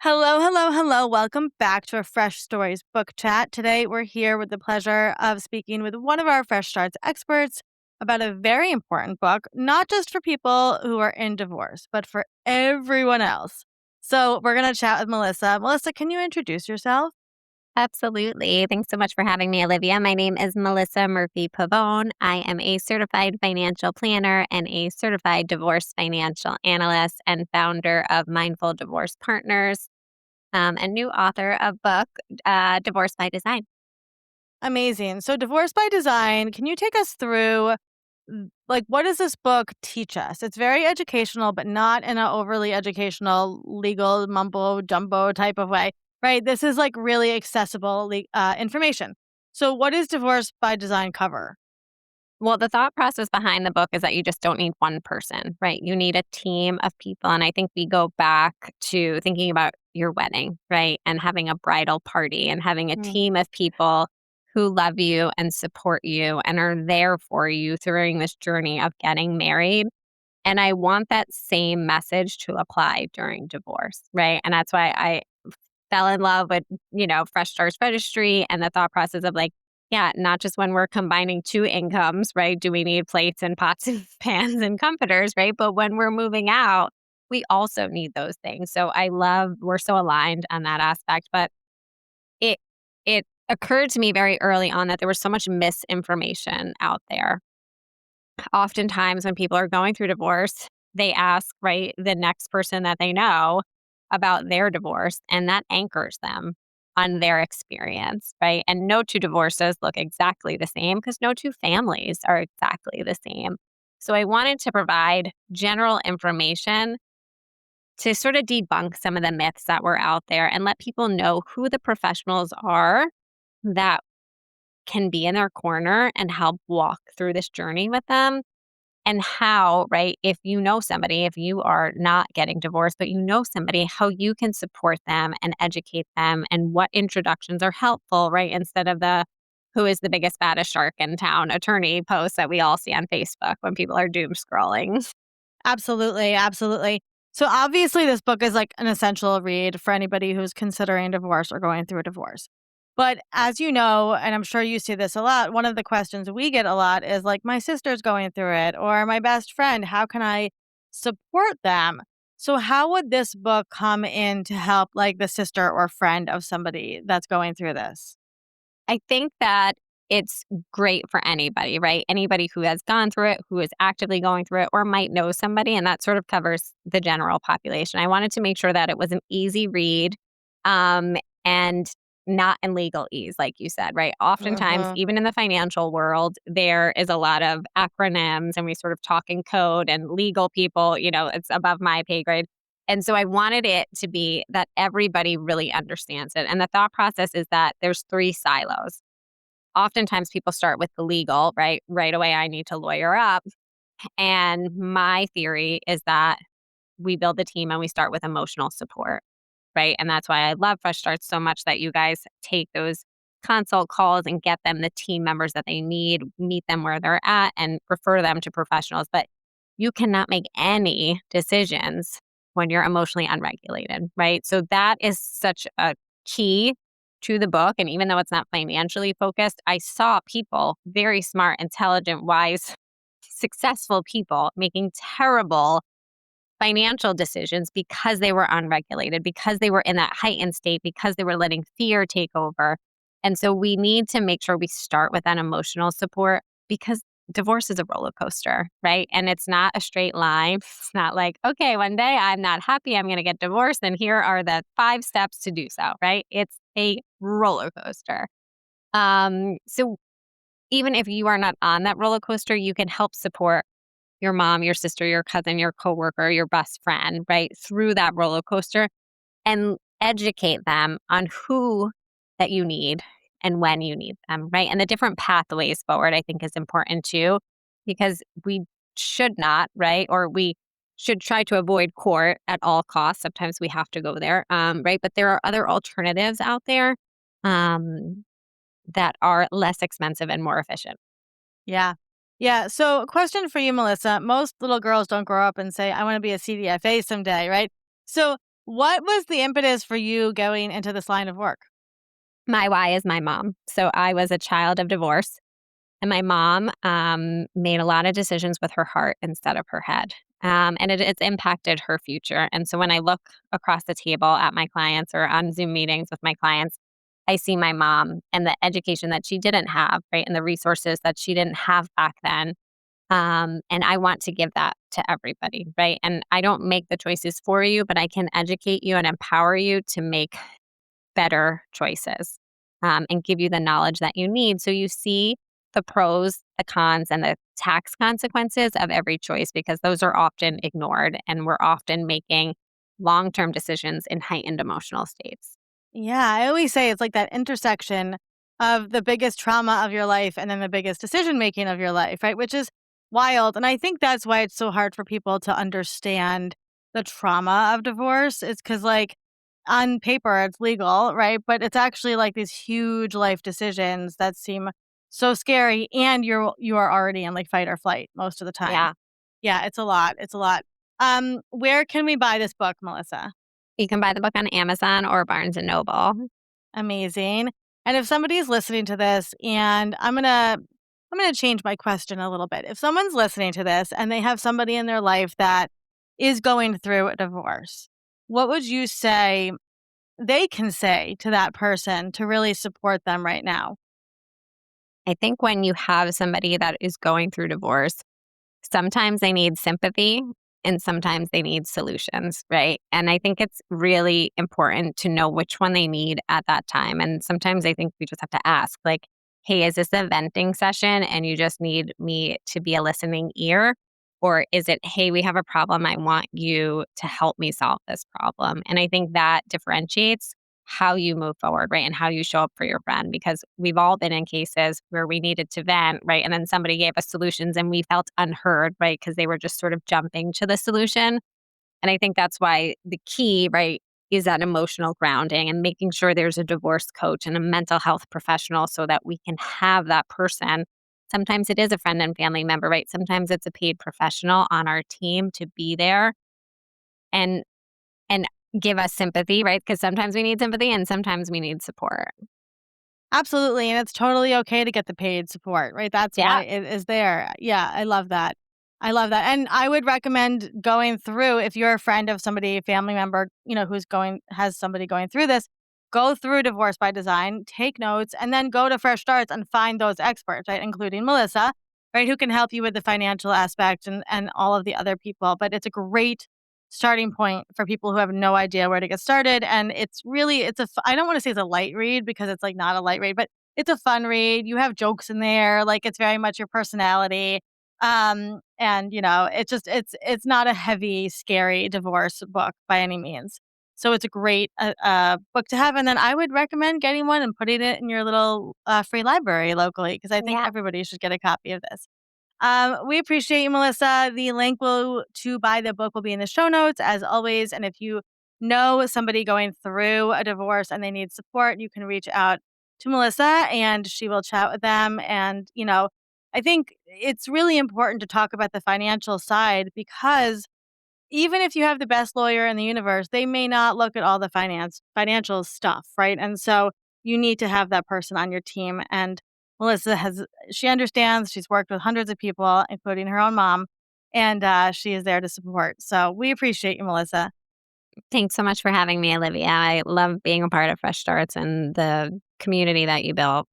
Hello, hello, hello. Welcome back to a Fresh Stories book chat. Today, we're here with the pleasure of speaking with one of our Fresh Starts experts about a very important book, not just for people who are in divorce, but for everyone else. So, we're going to chat with Melissa. Melissa, can you introduce yourself? Absolutely. Thanks so much for having me, Olivia. My name is Melissa Murphy Pavone. I am a certified financial planner and a certified divorce financial analyst and founder of Mindful Divorce Partners, and new author of book Divorce by Design. Amazing. So, Divorce by Design, can you take us through like what does this book teach us? It's very educational, but not in an overly educational legal mumbo jumbo type of way, right? This is like really accessible information. So, what does Divorce by Design cover? Well, the thought process behind the book is that you just don't need one person, right? You need a team of people. And I think we go back to thinking about your wedding, right? And having a bridal party and having a Mm. team of people who love you and support you and are there for you during this journey of getting married. And I want that same message to apply during divorce, right? And that's why I fell in love with, Fresh Starts Registry and the thought process of like, yeah, not just when we're combining two incomes, right? Do we need plates and pots and pans and comforters, right? But when we're moving out, we also need those things. So we're so aligned on that aspect. But it it occurred to me very early on that there was so much misinformation out there. Oftentimes when people are going through divorce, they ask, right, the next person that they know about their divorce, and that anchors them on their experience, right? And no two divorces look exactly the same because no two families are exactly the same. So I wanted to provide general information to sort of debunk some of the myths that were out there and let people know who the professionals are that can be in their corner and help walk through this journey with them and how, right, if you know somebody, if you are not getting divorced, but you know somebody, how you can support them and educate them and what introductions are helpful, right? Instead of the who is the biggest, baddest shark in town attorney posts that we all see on Facebook when people are doom scrolling. Absolutely, absolutely. So, obviously, this book is like an essential read for anybody who's considering divorce or going through a divorce. But as you know, and I'm sure you see this a lot, one of the questions we get a lot is like, my sister's going through it, or my best friend, how can I support them? So, how would this book come in to help like the sister or friend of somebody that's going through this? I think that it's great for anybody, right? Anybody who has gone through it, who is actively going through it, or might know somebody, and that sort of covers the general population. I wanted to make sure that it was an easy read, and not in legalese, like you said, right? Oftentimes, Hmm. even in the financial world, there is a lot of acronyms, and we sort of talk in code and legal people, it's above my pay grade. And so I wanted it to be that everybody really understands it. And the thought process is that there's three silos. Oftentimes people start with the legal, right? Right away, I need to lawyer up. And my theory is that we build the team and we start with emotional support, right? And that's why I love Fresh Starts so much that you guys take those consult calls and get them the team members that they need, meet them where they're at, and refer them to professionals. But you cannot make any decisions when you're emotionally unregulated, right? So that is such a key to the book. And even though it's not financially focused, I saw people, very smart, intelligent, wise, successful people making terrible financial decisions because they were unregulated, because they were in that heightened state, because they were letting fear take over. And so we need to make sure we start with that emotional support because divorce is a roller coaster, right? And it's not a straight line. It's not like, okay, one day I'm not happy, I'm going to get divorced, and here are the 5 steps to do so, right? It's a roller coaster. So even if you are not on that roller coaster, you can help support your mom, your sister, your cousin, your coworker, your best friend, right, through that roller coaster and educate them on who that you need and when you need them, right? And the different pathways forward, I think, is important too, because we should not, right? Or we should try to avoid court at all costs. Sometimes we have to go there, right? But there are other alternatives out there um, that are less expensive and more efficient. Yeah. Yeah. So, question for you, Melissa. Most little girls don't grow up and say, I want to be a CDFA someday, right? So, What was the impetus for you going into this line of work? My why is my mom. So I was a child of divorce, and my mom made a lot of decisions with her heart instead of her head. And it's impacted her future. And so when I look across the table at my clients or on Zoom meetings with my clients, I see my mom and the education that she didn't have, right? And the resources that she didn't have back then. And I want to give that to everybody, right? And I don't make the choices for you, but I can educate you and empower you to make better choices, and give you the knowledge that you need so you see the pros, the cons, and the tax consequences of every choice because those are often ignored and we're often making long term decisions in heightened emotional states. Yeah, I always say it's like that intersection of the biggest trauma of your life and then the biggest decision making of your life, right? Which is wild. And I think that's why it's so hard for people to understand the trauma of divorce. It's because, like, on paper, it's legal, right? But it's actually like these huge life decisions that seem so scary. And you are already in like fight or flight most of the time. Yeah. Yeah, it's a lot. It's a lot. Where can we buy this book, Melissa? You can buy the book on Amazon or Barnes and Noble. Amazing. And if somebody's listening to this and I'm going to change my question a little bit. If someone's listening to this and they have somebody in their life that is going through a divorce, what would you say they can say to that person to really support them right now? I think when you have somebody that is going through divorce, sometimes they need sympathy and sometimes they need solutions, right? And I think it's really important to know which one they need at that time. And sometimes I think we just have to ask, like, hey, is this a venting session and you just need me to be a listening ear? Or is it, hey, we have a problem. I want you to help me solve this problem. And I think that differentiates how you move forward, right? And how you show up for your friend because we've all been in cases where we needed to vent, right? And then somebody gave us solutions and we felt unheard, right? Because they were just sort of jumping to the solution. And I think that's why the key, right, is that emotional grounding and making sure there's a divorce coach and a mental health professional so that we can have that person. Sometimes it is a friend and family member, right? Sometimes it's a paid professional on our team to be there and and give us sympathy, right? Because sometimes we need sympathy and sometimes we need support. Absolutely, and it's totally okay to get the paid support, right? That's why Yeah. it is there. Yeah, I love that. I love that, and I would recommend going through if you're a friend of somebody, a family member, who's going has somebody going through this, go through Divorce by Design, take notes, and then go to Fresh Starts and find those experts, right, including Melissa, right, who can help you with the financial aspect and all of the other people, but it's a great starting point for people who have no idea where to get started. And I don't want to say it's a light read because it's like not a light read, but it's a fun read. You have jokes in there, like it's very much your personality. And it's not a heavy, scary divorce book by any means. So it's a great book to have. And then I would recommend getting one and putting it in your little free library locally because I think Yeah. everybody should get a copy of this. We appreciate you, Melissa. The link to buy the book will be in the show notes as always. And if you know somebody going through a divorce and they need support, you can reach out to Melissa and she will chat with them. And, I think it's really important to talk about the financial side because even if you have the best lawyer in the universe, they may not look at all the financial stuff, right? And so you need to have that person on your team. And Melissa she understands. She's worked with hundreds of people, including her own mom, and she is there to support. So we appreciate you, Melissa. Thanks so much for having me, Olivia. I love being a part of Fresh Starts and the community that you built.